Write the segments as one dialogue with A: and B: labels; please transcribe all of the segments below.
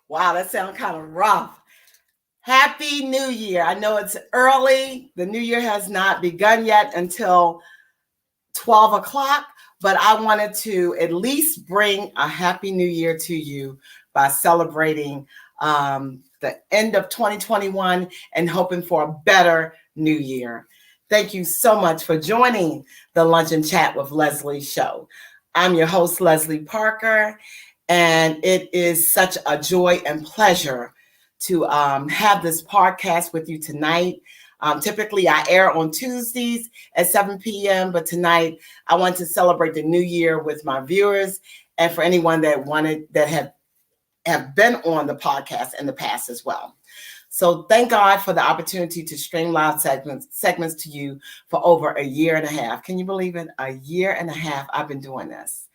A: Wow, that sounds kind of rough. Happy New Year. I know it's early. The new year has not begun yet until 12 o'clock, but I wanted to at least bring a Happy New Year to you by celebrating the end of 2021 and hoping for a better new year. Thank you so much for joining the Lunch and Chat with Leslie show. I'm your host, Leslie Parker, and it is such a joy and pleasure to have this podcast with you tonight. Typically, I air on Tuesdays at 7 p.m., but tonight I want to celebrate the new year with my viewers and for anyone that have been on the podcast in the past as well. So thank God for the opportunity to stream live segments to you for over a year and a half. Can you believe it? A year and a half I've been doing this.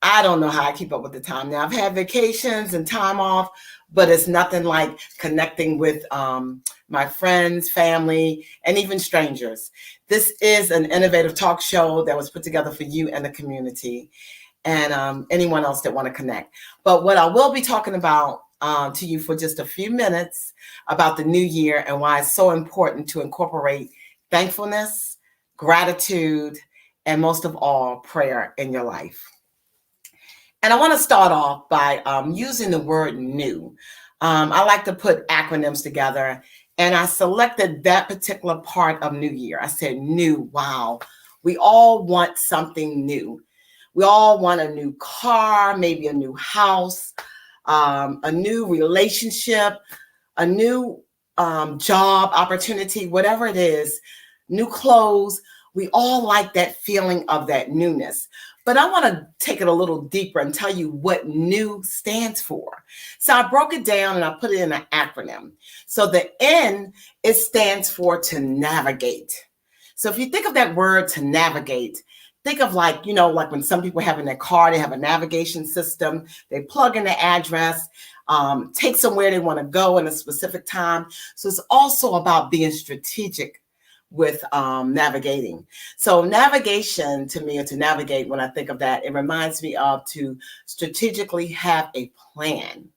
A: I don't know how I keep up with the time. Now, I've had vacations and time off, but it's nothing like connecting with my friends, family, and even strangers. This is an innovative talk show that was put together for you and the community and anyone else that want to connect. But what I will be talking about to you for just a few minutes about the new year and why it's so important to incorporate thankfulness, gratitude, and most of all, prayer in your life. And I want to start off by using the word new. I like to put acronyms together, and I selected that particular part of New Year. I said new. Wow. We all want something new. We all want a new car, maybe a new house, a new relationship, a new job opportunity, whatever it is, new clothes. We all like that feeling of that newness. But I want to take it a little deeper and tell you what new stands for. So I broke it down and I put it in an acronym. So the N, it stands for to navigate. So if you think of that word to navigate, think of like when some people have in their car, they have a navigation system, they plug in the address, take somewhere they want to go in a specific time. So it's also about being strategic with navigating. So navigation to me, or to navigate, when I think of that, it reminds me of to strategically have a plan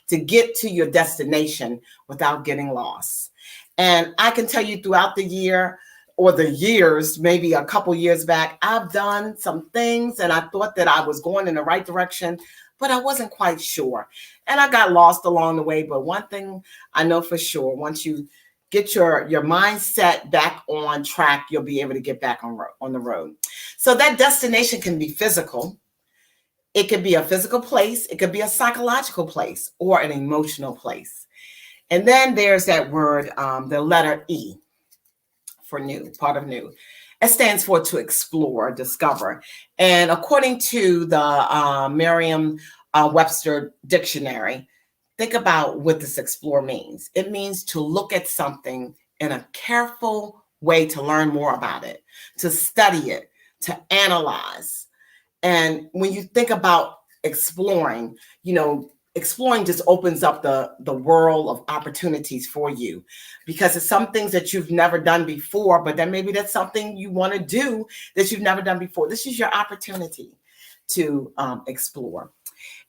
A: to get to your destination without getting lost. And I can tell you throughout the year or the years, maybe a couple years back, I've done some things and I thought that I was going in the right direction, but I wasn't quite sure. And I got lost along the way. But one thing I know for sure, once you get your mindset back on track, you'll be able to get back on the road. So that destination can be physical. It could be a physical place. It could be a psychological place or an emotional place. And then there's that word, the letter E for new, part of new. It stands for to explore, discover. And according to the Merriam-Webster dictionary, think about what this explore means. It means to look at something in a careful way to learn more about it, to study it, to analyze. And when you think about exploring, exploring just opens up the world of opportunities for you, because it's some things that you've never done before, but then maybe that's something you want to do that you've never done before. This is your opportunity to explore.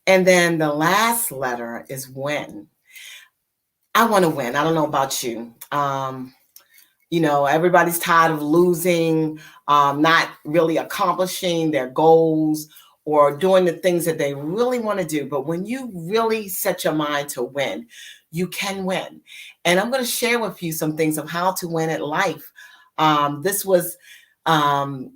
A: And then the last letter is win. I want to win. I don't know about you. Everybody's tired of losing, not really accomplishing their goals or doing the things that they really want to do. But when you really set your mind to win, you can win. And I'm going to share with you some things of how to win at life. This was, I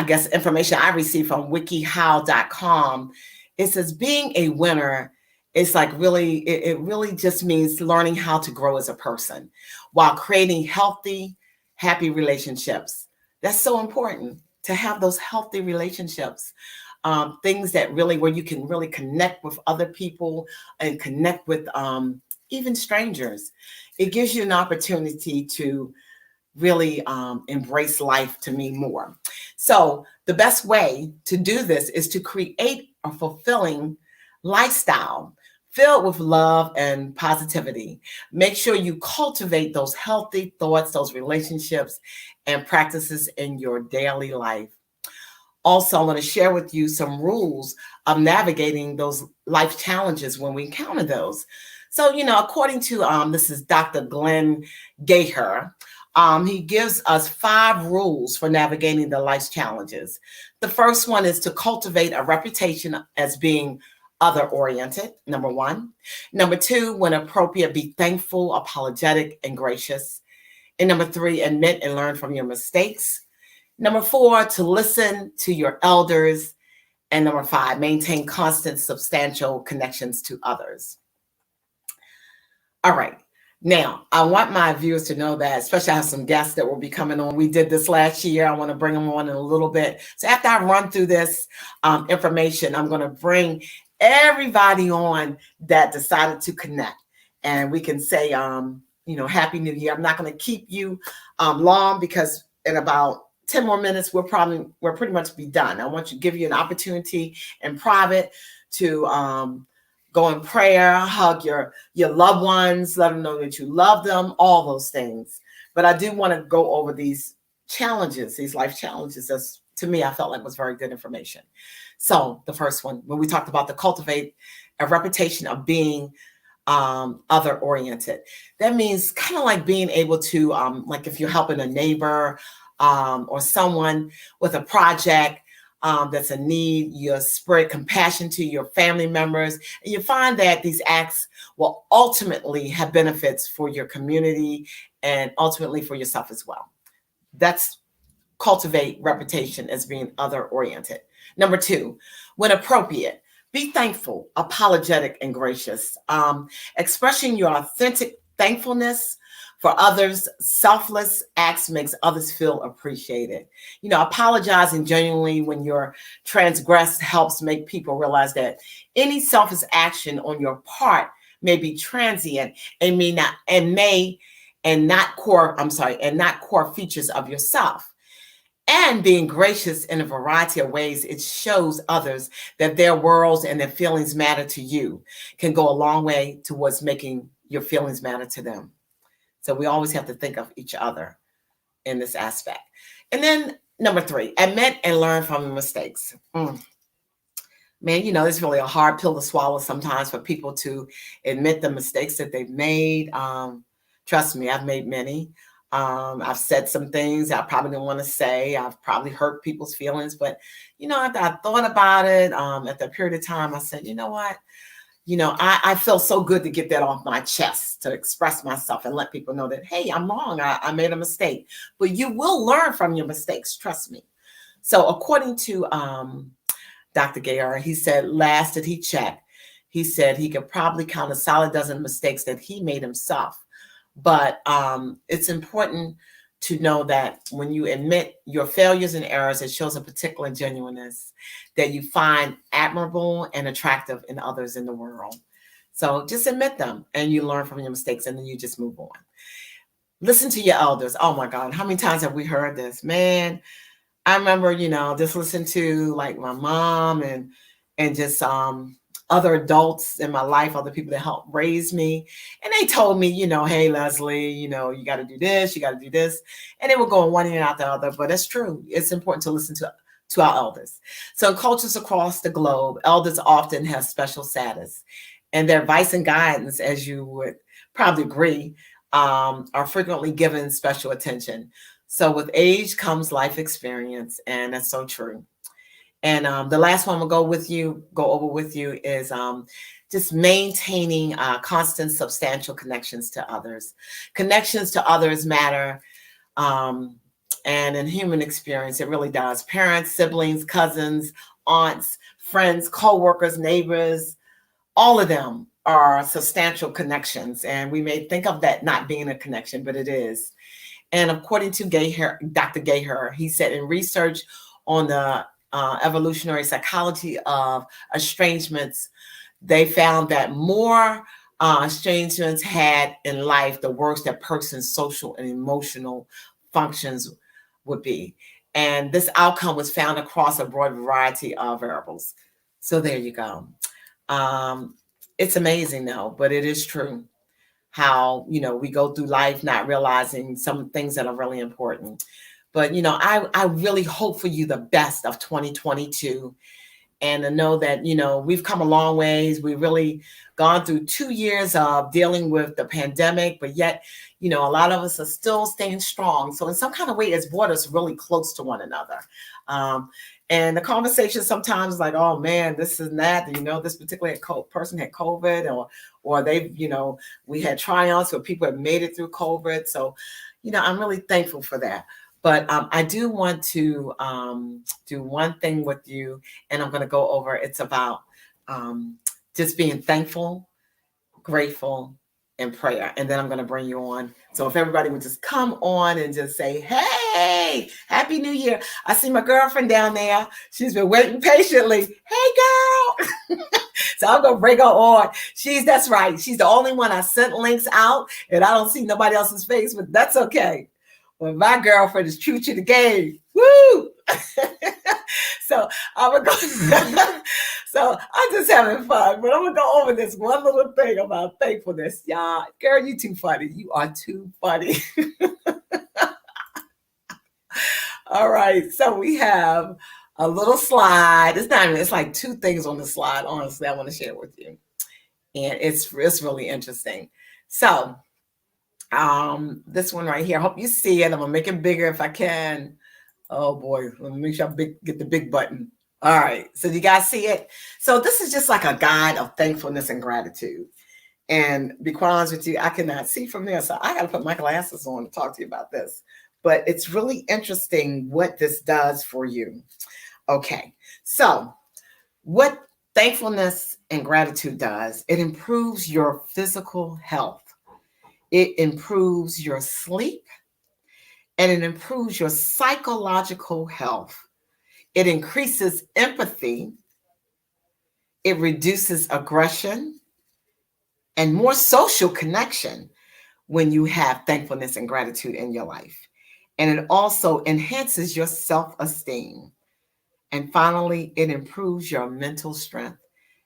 A: guess, information I received from wikihow.com. It says being a winner is like it really just means learning how to grow as a person while creating healthy, happy relationships. That's so important to have those healthy relationships. Things that really, where you can really connect with other people and connect with even strangers. It gives you an opportunity to really embrace life, to me, more. So the best way to do this is to create a fulfilling lifestyle filled with love and positivity. Make sure you cultivate those healthy thoughts, those relationships and practices in your daily life. Also, I want to share with you some rules of navigating those life challenges when we encounter those. So, according to this is Dr. Glenn Gaher. He gives us 5 rules for navigating the life's challenges. The first one is to cultivate a reputation as being other oriented, number 1. Number 2, when appropriate, be thankful, apologetic, and gracious. And number 3, admit and learn from your mistakes. Number 4, to listen to your elders. And number 5, maintain constant, substantial connections to others. All right. Now, I want my viewers to know that, especially I have some guests that will be coming on. We did this last year. I want to bring them on in a little bit. So after I run through this information, I'm going to bring everybody on that decided to connect. And we can say, Happy New Year. I'm not going to keep you long because in about 10 more minutes, we'll pretty much be done. I want to give you an opportunity in private to go in prayer, hug your loved ones, let them know that you love them, all those things. But I do want to go over these challenges, these life challenges. That's, to me, I felt like was very good information. So the first one, when we talked about to cultivate a reputation of being other oriented, that means kind of like being able to, like if you're helping a neighbor or someone with a project, that's a need, you spread compassion to your family members, and you find that these acts will ultimately have benefits for your community and ultimately for yourself as well. That's cultivate reputation as being other oriented. Number 2, when appropriate, be thankful, apologetic, and gracious. Expressing your authentic thankfulness for others, selfless acts makes others feel appreciated. Apologizing genuinely when you're transgressed helps make people realize that any selfish action on your part may be transient and not core features of yourself. And being gracious in a variety of ways, it shows others that their worlds and their feelings matter to you, can go a long way towards making your feelings matter to them. So we always have to think of each other in this aspect. And then number 3, admit and learn from your mistakes. Man, it's really a hard pill to swallow sometimes for people to admit the mistakes that they've made. Trust me, I've made many. I've said some things I probably didn't want to say. I've probably hurt people's feelings, but after I thought about it, at that period of time, I said, you know what? I feel so good to get that off my chest, to express myself and let people know that, hey, I'm wrong. I made a mistake, but you will learn from your mistakes. Trust me. So according to Dr. Gayer, he said last that he checked, he said he could probably count a solid dozen mistakes that he made himself. But it's important to know that when you admit your failures and errors, it shows a particular genuineness that you find admirable and attractive in others in the world. So just admit them and you learn from your mistakes and then you just move on. Listen to your elders. Oh my God, how many times have we heard this? Man, I remember, just listen to like my mom and just other adults in my life, other people that helped raise me. And they told me, hey, Leslie, you got to do this, you got to do this. And they were going one ear out the other, but it's true. It's important to listen to our elders. So in cultures across the globe, elders often have special status, and their advice and guidance, as you would probably agree, are frequently given special attention. So with age comes life experience, and that's so true. And the last one we'll go over with you is just maintaining constant, substantial connections to others. Connections to others matter. And in human experience, it really does. Parents, siblings, cousins, aunts, friends, co-workers, neighbors, all of them are substantial connections. And we may think of that not being a connection, but it is. And according to Dr. Gaher, he said in research on the evolutionary psychology of estrangements, they found that more estrangements had in life, the worse that person's social and emotional functions would be. And this outcome was found across a broad variety of variables. So there you go. It's amazing though, but it is true how, we go through life not realizing some things that are really important. But, I really hope for you the best of 2022. And to know that, we've come a long ways. We've really gone through 2 years of dealing with the pandemic, but yet, a lot of us are still staying strong. So in some kind of way, it's brought us really close to one another. And the conversation sometimes like, oh man, this and that, this particular person had COVID, or they, we had triumphs where people have made it through COVID. So, I'm really thankful for that. But I do want to do one thing with you, and I'm going to go over. It's about just being thankful, grateful, and prayer. And then I'm going to bring you on. So if everybody would just come on and just say, hey, Happy New Year. I see my girlfriend down there. She's been waiting patiently. Hey, girl. So I'm going to bring her on. That's right. She's the only one I sent links out, and I don't see nobody else's face, but that's okay. Well, my girlfriend is true to the game. Woo! So I'm gonna go. So I'm just having fun, but I'm gonna go over this one little thing about thankfulness. Y'all, girl, you too funny. You are too funny. All right. So we have a little slide. It's like two things on the slide, honestly, I want to share with you. And it's really interesting. So this one right here, I hope you see it. I'm gonna make it bigger if I can. Oh boy, let me make sure I get the big button. All right, so you guys see it? So this is just like a guide of thankfulness and gratitude. And to be quite honest with you, I cannot see from there, so I gotta put my glasses on to talk to you about this. But it's really interesting what this does for you. Okay, so what thankfulness and gratitude does, it improves your physical health. It improves your sleep, and it improves your psychological health. It increases empathy. It reduces aggression and more social connection when you have thankfulness and gratitude in your life. And it also enhances your self-esteem. And finally, it improves your mental strength.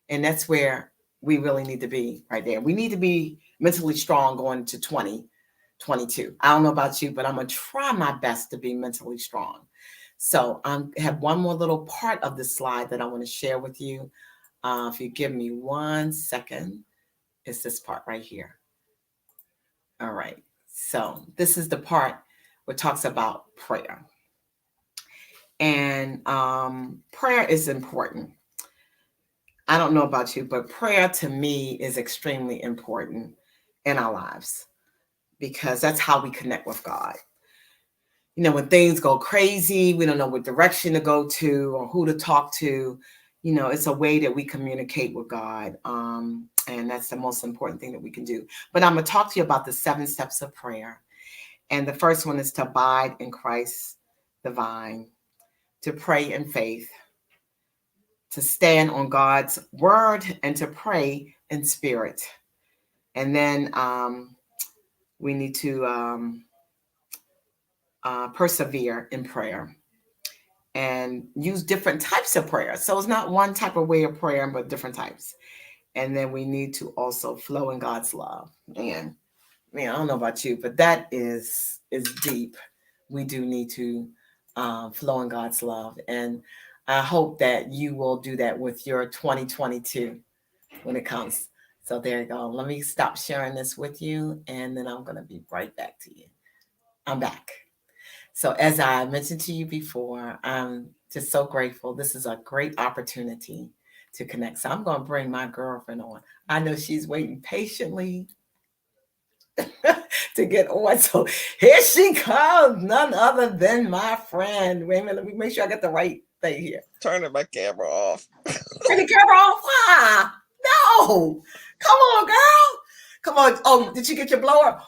A: And that's where we really need to be right there. We need to be mentally strong going to 2022. I don't know about you, but I'm going to try my best to be mentally strong. So I have one more little part of the slide that I want to share with you. If you give me 1 second, it's this part right here. All right. So this is the part where it talks about prayer. And prayer is important. I don't know about you, but prayer to me is extremely important in our lives because that's how we connect with God. When things go crazy, we don't know what direction to go to or who to talk to. It's a way that we communicate with God. And that's the most important thing that we can do. But I'm going to talk to you about the 7 steps of prayer. And the first one is to abide in Christ the vine, to pray in faith, to stand on God's word, and to pray in spirit. And then we need to persevere in prayer and use different types of prayer. So it's not one type of way of prayer, but different types. And then we need to also flow in God's love. Man, I don't know about you, but that is deep. We do need to flow in God's love. And I hope that you will do that with your 2022 when it comes. So there you go. Let me stop sharing this with you, and then I'm going to be right back to you. I'm back. So as I mentioned to you before, I'm just so grateful. This is a great opportunity to connect. So I'm going to bring my girlfriend on. I know she's waiting patiently to get on. So here she comes, none other than my friend. Wait a minute, let me make sure I get the right thing here.
B: Turning my camera off.
A: Turn the camera off? Why? No. Come on, girl. Come on. Oh, did you get your blower?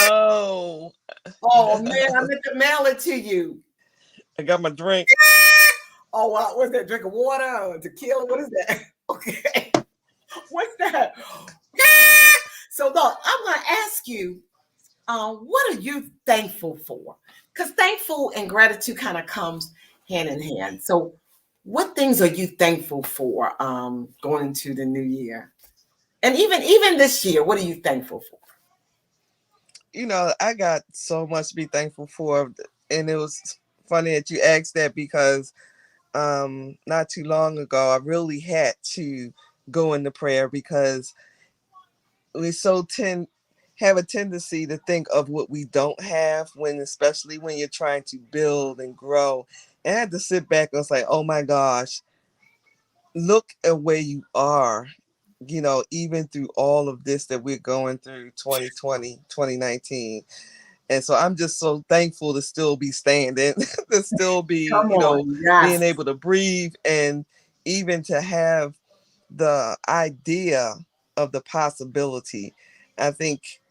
B: No.
A: Oh, man, I meant to mail it to you.
B: I got my drink.
A: Oh, what's that? Drink of water or tequila? What is that? Okay. What's that? So, look, I'm going to ask you, what are you thankful for? Because thankful and gratitude kind of comes hand in hand. So, what things are you thankful for going into the new year? And even this year, what are you thankful for?
B: I got so much to be thankful for. and it was funny that you asked that because not too long ago I really had to go into prayer because we have a tendency to think of what we don't have when, especially when you're trying to build and grow. And I had to sit back and was like, oh my gosh, look at where you are, even through all of this that we're going through 2020, 2019. And so I'm just so thankful to still be standing, to still be,
A: Come on. Yes.
B: being able to breathe, and even to have the idea of the possibility. I think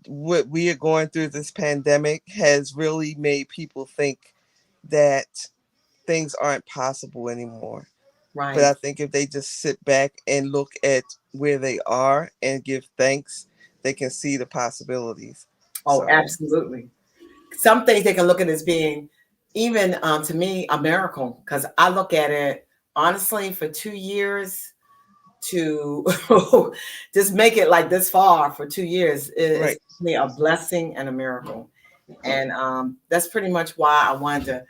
B: what we are going through this pandemic has really made people think that things aren't possible anymore.
A: Right.
B: But I think if they just sit back and look at where they are and give thanks, they can see the possibilities.
A: Oh,
B: So,
A: absolutely. Some things they can look at as being, even to me, a miracle, because I look at it honestly for 2 years to just make it like this far for 2 years is
B: right.
A: to me a blessing and a miracle. And that's pretty much why I wanted to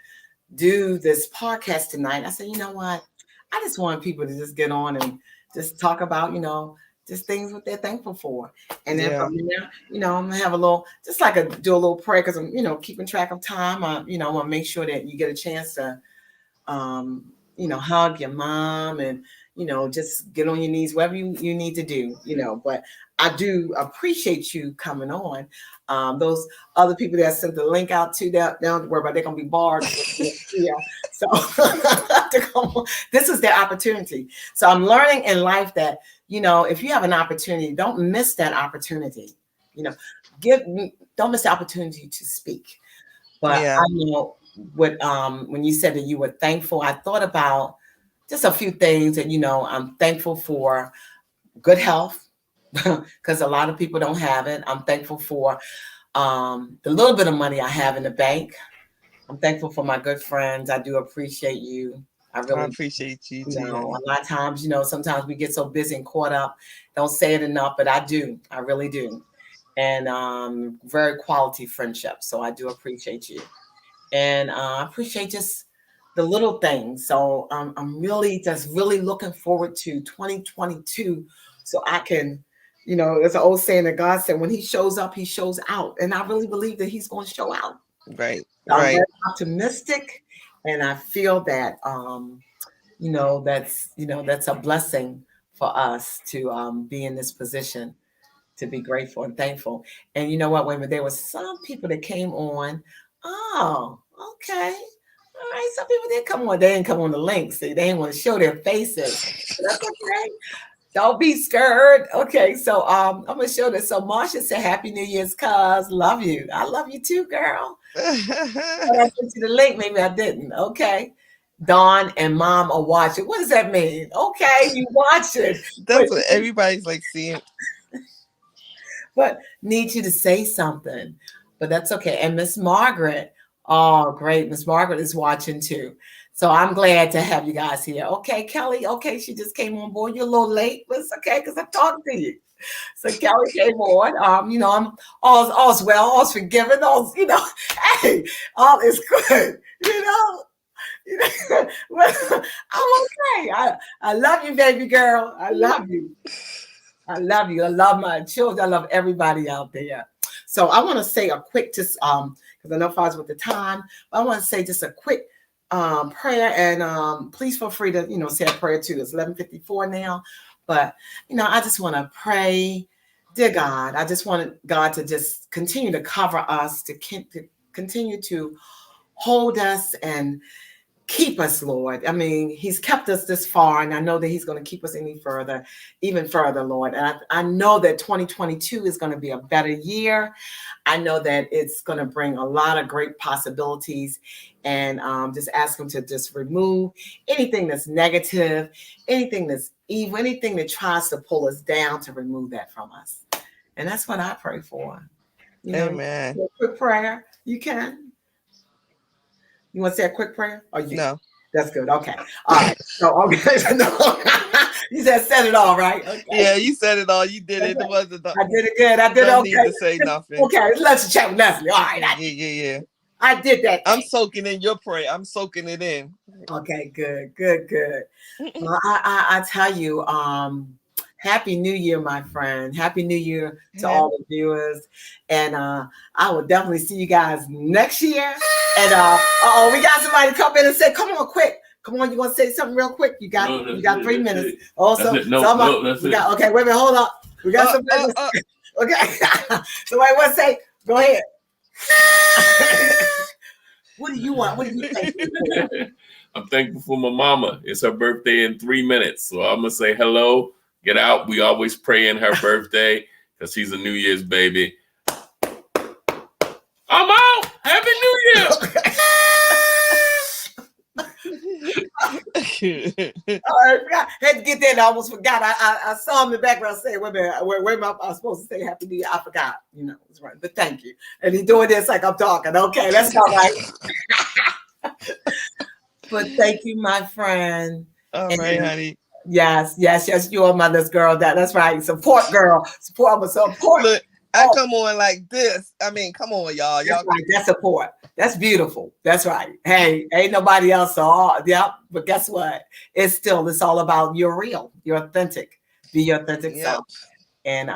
A: do this podcast tonight. I said, you know what? I just want people to just get on and just talk about, just things what they're thankful for. And then from there, I'm gonna have a little, just like do a little prayer because I'm, keeping track of time. I want to make sure that you get a chance to, hug your mom and, just get on your knees, whatever you need to do, but I do appreciate you coming on. Those other people that sent the link out to that, don't worry about, they're going to be barred. Yeah. So this is their opportunity. So I'm learning in life that, if you have an opportunity, don't miss that opportunity. Don't miss the opportunity to speak. But I know when you said that you were thankful, I thought about just a few things that, I'm thankful for good health because a lot of people don't have it. I'm thankful for the little bit of money I have in the bank. I'm thankful for my good friends. I do appreciate you. I really
B: appreciate you too.
A: A lot of times, sometimes we get so busy and caught up. Don't say it enough, but I do. I really do. And very quality friendship. So I do appreciate you. And I appreciate just the little things. So I'm really looking forward to 2022 so I can, there's an old saying that God said, when he shows up, he shows out. And I really believe that he's going to show out.
B: Right.
A: So I'm very optimistic. And I feel that, that's a blessing for us to be in this position, to be grateful and thankful. And you know what, women, there were some people that came on. Oh, okay. All right, some people did come on. They didn't come on the link. See, they didn't want to show their faces. That's okay. Don't be scared. Okay, so I'm gonna show this. So Marsha said, "Happy New Year's, cuz love you. I love you too, girl." But I sent you the link. Maybe I didn't. Okay. Dawn and Mom are watching. What does that mean? Okay, you watch it.
B: That's what everybody's like seeing.
A: But need you to say something. But that's okay. And Miss Margaret. Oh, great. Miss Margaret is watching too. So I'm glad to have you guys here. Okay, Kelly. Okay, she just came on board. You're a little late, but it's okay because I'm talking to you. So Kelly came on. I'm all's well, all's forgiven, hey, all is good. Well, I'm okay. I love you, baby girl. I love you. I love you. I love my children. I love everybody out there. So I want to say a quick, just because I know if I was with the time, but I want to say just a quick prayer, and please feel free to say a prayer too. It's 11:54 now, but I just want to pray, dear God. I just want God to just continue to cover us, to continue to hold us and keep us, Lord. I mean, he's kept us this far, and I know that he's going to keep us even further, Lord. And I know that 2022 is going to be a better year. I know that it's going to bring a lot of great possibilities, and just ask him to just remove anything that's negative, anything that's evil, anything that tries to pull us down, to remove that from us. And that's what I pray for.
B: Amen.
A: A quick prayer. You can. You want to say a quick prayer? Or you?
B: No.
A: That's good. Okay. All right. So, okay. You said it all, right? Okay.
B: Yeah, you said it all. You did it. It wasn't.
A: I did it good. I did
B: don't
A: okay.
B: Need to say nothing.
A: Okay. Let's chat with Leslie. All right.
B: Yeah.
A: I did that.
B: I'm soaking in your prayer. I'm soaking it in.
A: Okay, good. Well, I tell you, Happy New Year, my friend. Happy New Year to all the viewers. And I will definitely see you guys next year. And we got somebody come in and say, come on, quick. Come on, you want to say something real quick? You got 3 minutes. Also,
C: that's it.
A: Okay, wait a minute, hold on. We got some business. Okay. Somebody want to say, go ahead. What do you want? What do you think?
C: I'm thankful for my mama. It's her birthday in 3 minutes. So I'm going to say hello, get out. We always pray in her birthday because she's a New Year's baby. I'm out. Happy New Year.
A: I had to get that. I almost forgot. I saw him in the background saying, wait a minute, where am I supposed to say Happy New Year? I forgot. It's right. But thank you. And he's doing this like I'm talking. Okay, that's all right. But thank you, my friend.
B: All right, honey.
A: Yes. You're a mother's girl. That's right. Support, girl. Support. I'm a support.
B: Look, I come on like this. I mean, come on, y'all.
A: That's right. That's support. That's beautiful. That's right. Hey, ain't nobody else. But guess what? It's all about you're real. You're authentic. Be your authentic self. And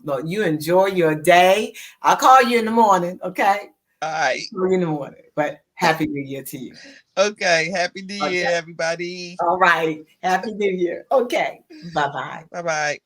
A: look, you enjoy your day. I'll call you in the morning. Okay.
B: All right.
A: I'll call you in the morning. But Happy New Year to you.
B: Okay. Happy New Year, everybody.
A: All right. Happy New Year. Okay. Bye-bye.
B: Bye-bye.